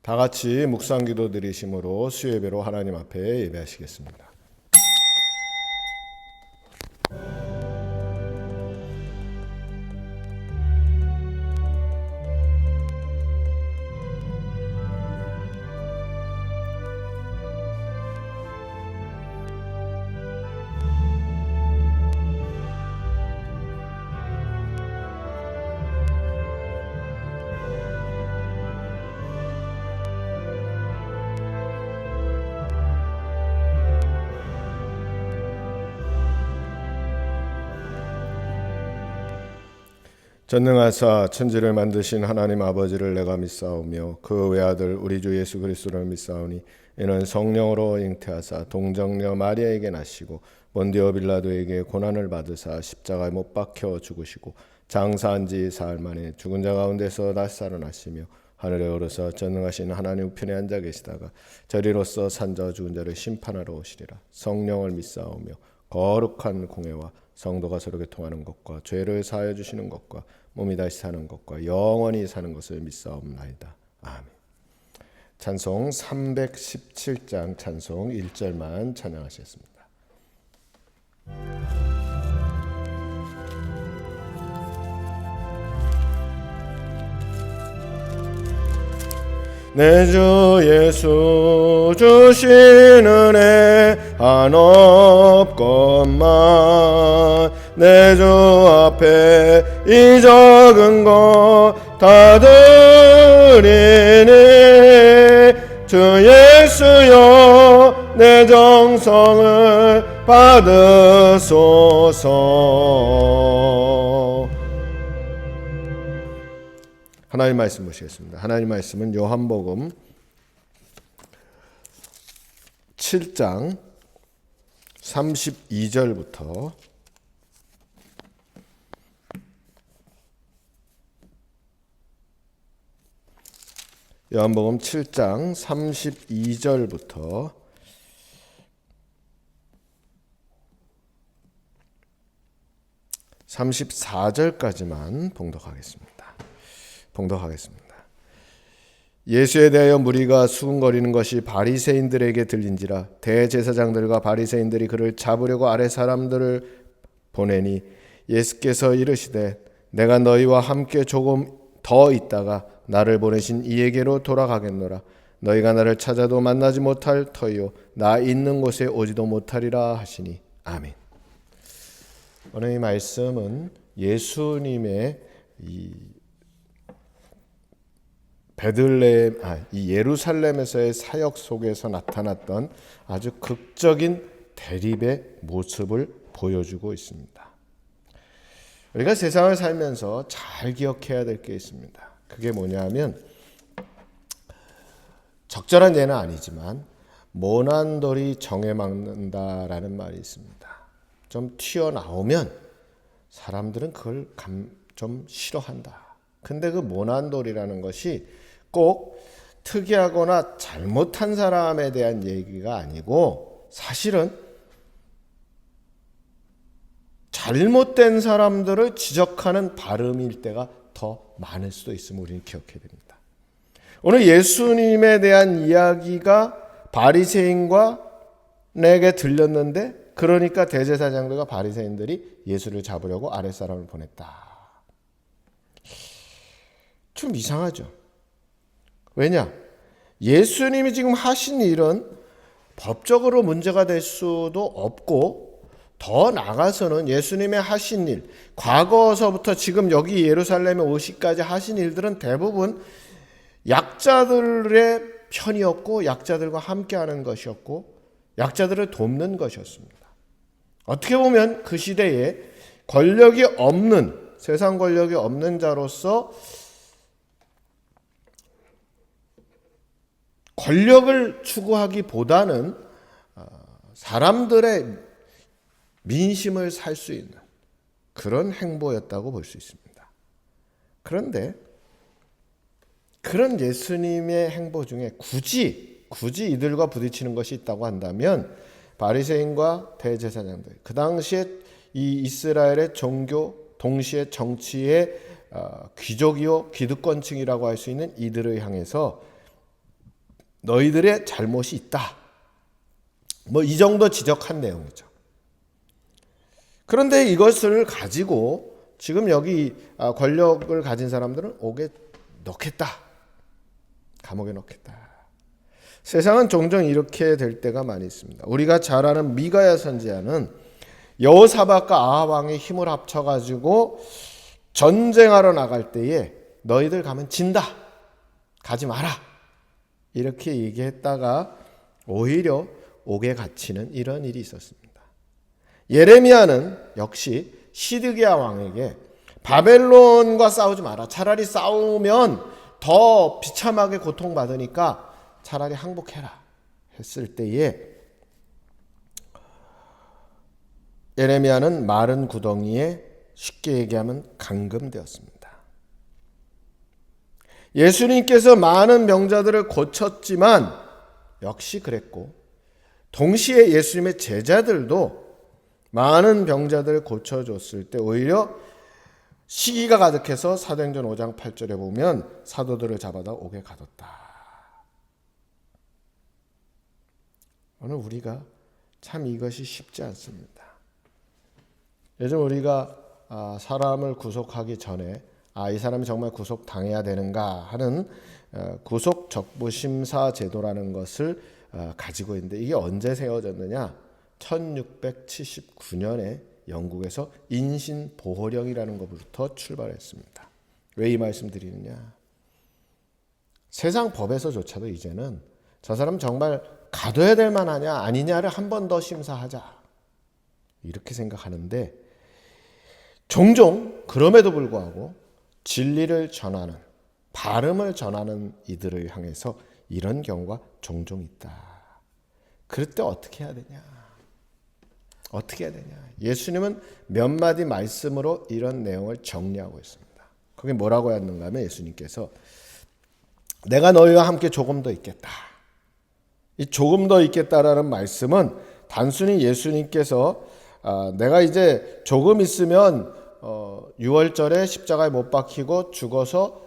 다 같이 묵상기도 드리심으로 수예배로 하나님 앞에 예배하시겠습니다. 전능하사 천지를 만드신 하나님 아버지를 내가 믿사오며 그 외아들 우리 주 예수 그리스도를 믿사오니 이는 성령으로 잉태하사 동정녀 마리아에게 나시고 본디오 빌라도에게 고난을 받으사 십자가에 못 박혀 죽으시고 장사한 지 사흘 만에 죽은 자 가운데서 다시 살아나시며 하늘에 오르사 전능하신 하나님 우편에 앉아 계시다가 저리로서 산자와 죽은 자를 심판하러 오시리라. 성령을 믿사오며 거룩한 공회와 성도가 서로 교통하는 것과 죄를 사하여 주시는 것과 몸이 다시 사는 것과 영원히 사는 것을 믿사옵나이다. 아멘. 찬송 317장 찬송 1절만 찬양하시겠습니다. 내 주 예수 주신 은혜 한없건만 내 주 앞에 이 적은 것 다 드리니 주 예수여 내 정성을 받으소서. 하나님 말씀 보시겠습니다. 하나님 말씀은 요한복음 7장 32절부터 요한복음 7장 32절부터 34절까지만 봉독하겠습니다. 예수에 대하여 무리가 수군거리는 것이 바리새인들에게 들린지라 대제사장들과 바리새인들이 그를 잡으려고 아랫 사람들을 보내니 예수께서 이르시되 내가 너희와 함께 조금 더 있다가 나를 보내신 이에게로 돌아가겠노라. 너희가 나를 찾아도 만나지 못할 터이요 나 있는 곳에 오지도 못하리라 하시니 아멘. 오늘 이 말씀은 예수님의 이 예루살렘에서의 사역 속에서 나타났던 아주 극적인 대립의 모습을 보여주고 있습니다. 우리가 세상을 살면서 잘 기억해야 될 게 있습니다. 그게 뭐냐면 적절한 예는 아니지만 모난 돌이 정에 막는다라는 말이 있습니다. 좀 튀어나오면 사람들은 그걸 좀 싫어한다. 근데 그 모난 돌이라는 것이 꼭 특이하거나 잘못한 사람에 대한 얘기가 아니고 사실은 잘못된 사람들을 지적하는 발음일 때가 더 많을 수도 있음을 우리는 기억해야 됩니다. 오늘 예수님에 대한 이야기가 바리새인과 내게 들렸는데 그러니까 대제사장들과 바리새인들이 예수를 잡으려고 아랫사람을 보냈다. 좀 이상하죠. 왜냐? 예수님이 지금 하신 일은 법적으로 문제가 될 수도 없고 더 나아가서는 예수님의 하신 일, 과거서부터 지금 여기 예루살렘에 오시기까지 하신 일들은 대부분 약자들의 편이었고 약자들과 함께하는 것이었고 약자들을 돕는 것이었습니다. 어떻게 보면 그 시대에 권력이 없는 세상 권력이 없는 자로서 권력을 추구하기보다는 사람들의 민심을 살 수 있는 그런 행보였다고 볼 수 있습니다. 그런데 그런 예수님의 행보 중에 굳이 이들과 부딪히는 것이 있다고 한다면 바리새인과 대제사장들, 그 당시에 이 이스라엘의 종교 동시에 정치의 귀족이요 기득권층이라고 할 수 있는 이들을 향해서 너희들의 잘못이 있다. 뭐 이 정도 지적한 내용이죠. 그런데 이것을 가지고 지금 여기 권력을 가진 사람들은 옥에 넣겠다. 감옥에 넣겠다. 세상은 종종 이렇게 될 때가 많이 있습니다. 우리가 잘 아는 미가야 선지자는 여호사밧과 아합 왕이 힘을 합쳐가지고 전쟁하러 나갈 때에 너희들 가면 진다. 가지 마라. 이렇게 얘기했다가 오히려 옥에 갇히는 이런 일이 있었습니다. 예레미야는 역시 시드기야 왕에게 바벨론과 싸우지 마라. 차라리 싸우면 더 비참하게 고통받으니까 차라리 항복해라 했을 때에 예레미야는 마른 구덩이에 쉽게 얘기하면 감금되었습니다. 예수님께서 많은 병자들을 고쳤지만 역시 그랬고 동시에 예수님의 제자들도 많은 병자들을 고쳐줬을 때 오히려 시기가 가득해서 사도행전 5장 8절에 보면 사도들을 잡아다 옥에 가뒀다. 오늘 우리가 참 이것이 쉽지 않습니다. 요즘 우리가 사람을 구속하기 전에 이 사람이 정말 구속당해야 되는가 하는 구속 적부심사 제도라는 것을 가지고 있는데 이게 언제 세워졌느냐? 1679년에 영국에서 인신보호령이라는 것부터 출발했습니다. 왜 이 말씀 드리느냐? 세상 법에서조차도 이제는 저 사람 정말 가둬야 될 만하냐 아니냐를 한 번 더 심사하자 이렇게 생각하는데 종종 그럼에도 불구하고 진리를 전하는 발음을 전하는 이들을 향해서 이런 경우가 종종 있다. 그럴 때 어떻게 해야 되냐? 어떻게 해야 되냐? 예수님은 몇 마디 말씀으로 이런 내용을 정리하고 있습니다. 거기 뭐라고 했는가 하면 예수님께서 내가 너희와 함께 조금 더 있겠다. 이 조금 더 있겠다라는 말씀은 단순히 예수님께서 내가 이제 조금 있으면 6월절에 십자가에 못 박히고 죽어서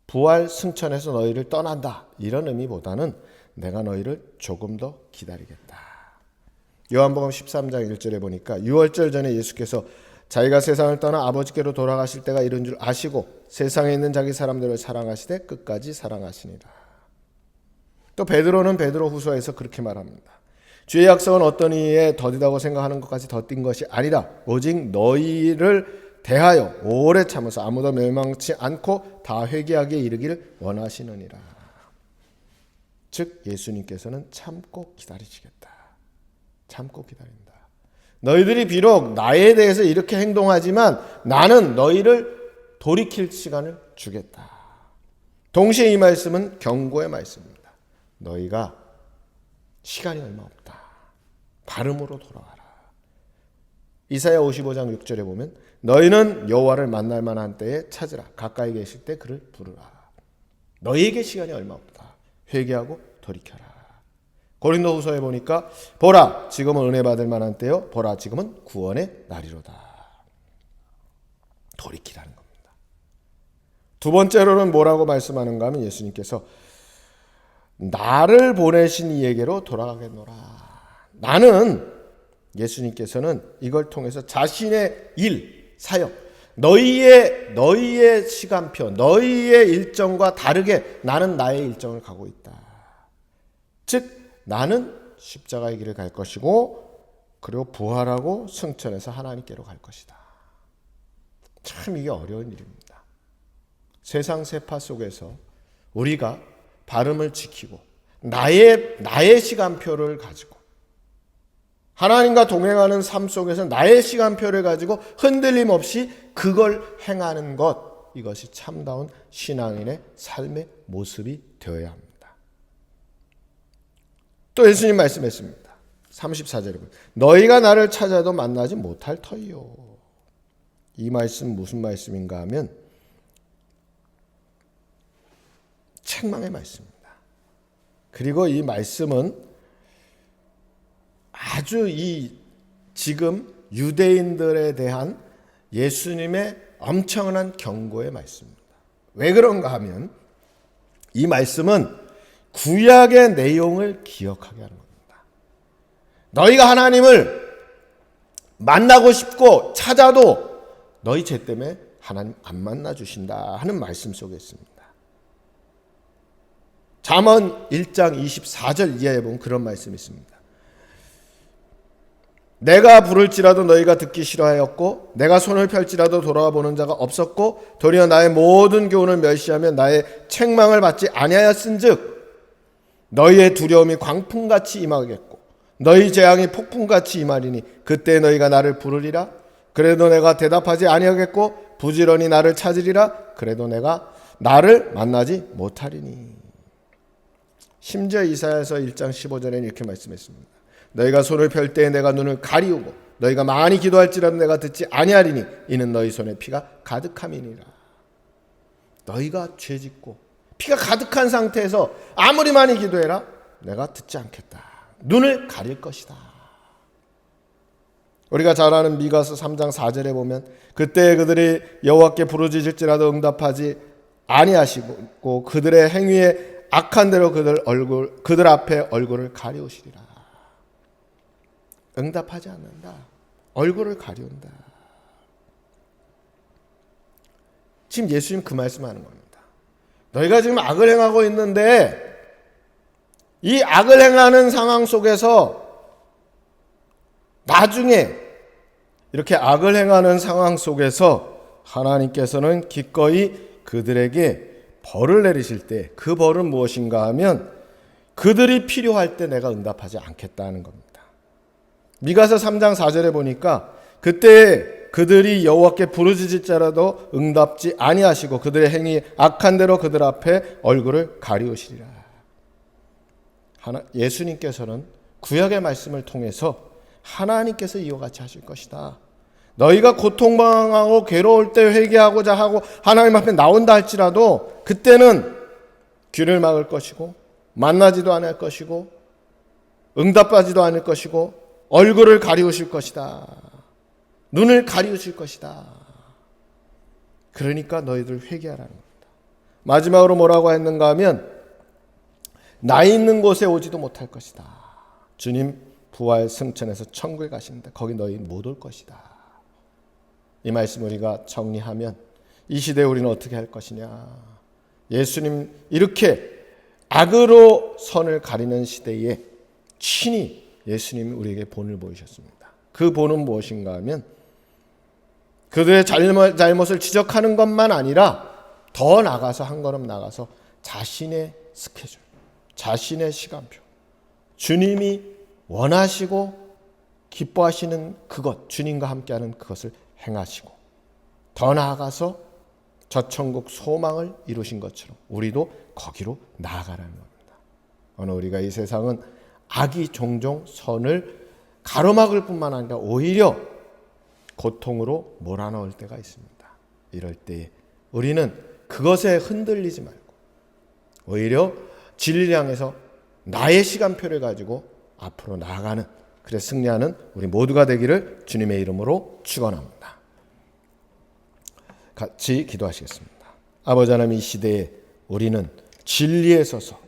부활 승천해서 너희를 떠난다. 이런 의미보다는 내가 너희를 조금 더 기다리겠다. 요한복음 13장 1절에 보니까 6월절 전에 예수께서 자기가 세상을 떠나 아버지께로 돌아가실 때가 이른 줄 아시고 세상에 있는 자기 사람들을 사랑하시되 끝까지 사랑하시니라. 또 베드로는 베드로후서에서 그렇게 말합니다. 주의 약속은 어떤 이에 더디다고 생각하는 것까지 더딘 것이 아니라 오직 너희를 대하여 오래 참아서 아무도 멸망치 않고 다 회개하기에 이르기를 원하시느니라. 즉 예수님께서는 참고 기다리시겠다. 참고 기다린다. 너희들이 비록 나에 대해서 이렇게 행동하지만 나는 너희를 돌이킬 시간을 주겠다. 동시에 이 말씀은 경고의 말씀입니다. 너희가 시간이 얼마 없다. 발음으로 돌아와라. 이사야 55장 6절에 보면 너희는 여호와를 만날 만한 때에 찾으라. 가까이 계실 때 그를 부르라. 너희에게 시간이 얼마 없다. 회개하고 돌이켜라. 고린도후서에 보니까 보라 지금은 은혜 받을 만한 때요. 보라 지금은 구원의 날이로다. 돌이키라는 겁니다. 두 번째로는 뭐라고 말씀하는가 하면 예수님께서 나를 보내신 이에게로 돌아가겠노라. 나는 예수님께서는 이걸 통해서 자신의 일, 사역, 너희의 시간표, 너희의 일정과 다르게 나는 나의 일정을 가고 있다. 즉 나는 십자가의 길을 갈 것이고 그리고 부활하고 승천해서 하나님께로 갈 것이다. 참 이게 어려운 일입니다. 세상 세파 속에서 우리가 발음을 지키고 나의 시간표를 가지고 하나님과 동행하는 삶 속에서 나의 시간표를 가지고 흔들림 없이 그걸 행하는 것, 이것이 참다운 신앙인의 삶의 모습이 되어야 합니다. 또 예수님 말씀했습니다. 34절에 보면 너희가 나를 찾아도 만나지 못할 터이요. 이 말씀 무슨 말씀인가 하면 책망의 말씀입니다. 그리고 이 말씀은 아주 지금 유대인들에 대한 예수님의 엄청난 경고의 말씀입니다. 왜 그런가 하면 이 말씀은 구약의 내용을 기억하게 하는 겁니다. 너희가 하나님을 만나고 싶고 찾아도 너희 죄 때문에 하나님 안 만나 주신다 하는 말씀 속에 있습니다. 잠언 1장 24절 이하에 보면 그런 말씀이 있습니다. 내가 부를지라도 너희가 듣기 싫어하였고 내가 손을 펼지라도 돌아보는 자가 없었고 도리어 나의 모든 교훈을 멸시하며 나의 책망을 받지 아니하였은즉 너희의 두려움이 광풍같이 임하겠고 너희 재앙이 폭풍같이 임하리니 그때 너희가 나를 부르리라. 그래도 내가 대답하지 아니하겠고 부지런히 나를 찾으리라. 그래도 내가 나를 만나지 못하리니. 심지어 이사야서 1장 15절에는 이렇게 말씀했습니다. 너희가 손을 펼 때에 내가 눈을 가리우고 너희가 많이 기도할지라도 내가 듣지 아니하리니 이는 너희 손에 피가 가득함이니라. 너희가 죄짓고 피가 가득한 상태에서 아무리 많이 기도해라 내가 듣지 않겠다. 눈을 가릴 것이다. 우리가 잘 아는 미가서 3장 4절에 보면 그때 그들이 여호와께 부르짖을지라도 응답하지 아니하시고 그들의 행위에 악한 대로 그들 앞에 얼굴을 가리우시리라. 응답하지 않는다. 얼굴을 가리운다. 지금 예수님 그 말씀하는 겁니다. 너희가 지금 악을 행하고 있는데 이 악을 행하는 상황 속에서 나중에 이렇게 악을 행하는 상황 속에서 하나님께서는 기꺼이 그들에게 벌을 내리실 때 그 벌은 무엇인가 하면 그들이 필요할 때 내가 응답하지 않겠다는 겁니다. 미가서 3장 4절에 보니까 그때 그들이 여호와께 부르짖을지라도 응답지 아니하시고 그들의 행위 악한 대로 그들 앞에 얼굴을 가리우시리라. 예수님께서는 구약의 말씀을 통해서 하나님께서 이와 같이 하실 것이다. 너희가 고통당하고 괴로울 때 회개하고자 하고 하나님 앞에 나온다 할지라도 그때는 귀를 막을 것이고 만나지도 않을 것이고 응답하지도 않을 것이고 얼굴을 가리우실 것이다. 눈을 가리우실 것이다. 그러니까 너희들 회개하라는 겁니다. 마지막으로 뭐라고 했는가 하면 나 있는 곳에 오지도 못할 것이다. 주님 부활 승천해서 천국에 가시는데 거기 너희 못 올 것이다. 이 말씀 우리가 정리하면 이 시대에 우리는 어떻게 할 것이냐. 예수님 이렇게 악으로 선을 가리는 시대에 친히 예수님이 우리에게 본을 보이셨습니다. 그 본은 무엇인가 하면 그들의 잘못을 지적하는 것만 아니라 더 나가서 한 걸음 나가서 자신의 스케줄, 자신의 시간표, 주님이 원하시고 기뻐하시는 그것, 주님과 함께하는 그것을 행하시고 더 나아가서 저 천국 소망을 이루신 것처럼 우리도 거기로 나아가라는 겁니다. 오늘 우리가 이 세상은 악이 종종 선을 가로막을 뿐만 아니라 오히려 고통으로 몰아넣을 때가 있습니다. 이럴 때 우리는 그것에 흔들리지 말고 오히려 진리를 향해서 나의 시간표를 가지고 앞으로 나아가는, 그래 승리하는 우리 모두가 되기를 주님의 이름으로 축원합니다. 같이 기도하시겠습니다. 아버지 하나님, 이 시대에 우리는 진리에 서서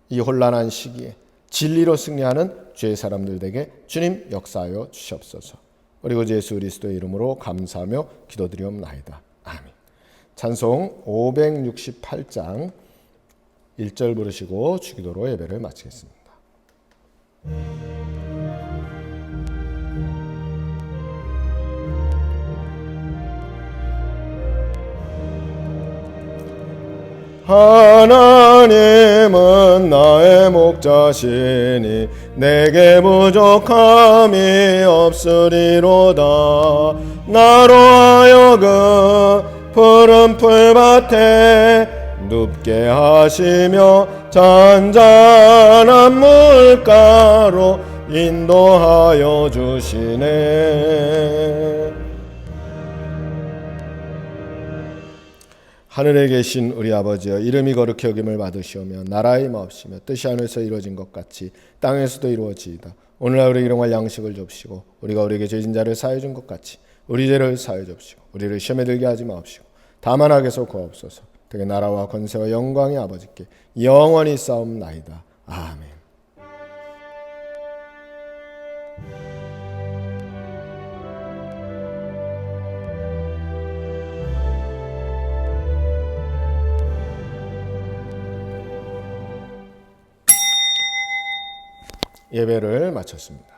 이 혼란한 시기에 진리로 승리하는 주의 사람들 되게 주님 역사하여 주시옵소서. 그리고 예수 그리스도의 이름으로 감사하며 기도드리옵나이다. 아멘. 찬송 568장 1절 부르시고 주기도로 예배를 마치겠습니다. 하나님은 나의 목자시니 내게 부족함이 없으리로다. 나로 하여금 푸른 풀밭에 눕게 하시며 잔잔한 물가로 인도하여 주시네. 하늘에 계신 우리 아버지여, 이름이 거룩히 여김을 받으시오며 나라의 마옵시며 뜻이 하늘에서 이루어진 것 같이 땅에서도 이루어지이다. 오늘날 우리에게 일용할 양식을 줍시고 우리가 우리에게 죄진 자를 사하여 준 것 같이 우리 죄를 사하여 줍시고 우리를 시험에 들게 하지 마옵시고 다만 악에서 구하옵소서. 그의 나라와 권세와 영광이 아버지께 영원히 싸움나이다. 아멘. 예배를 마쳤습니다.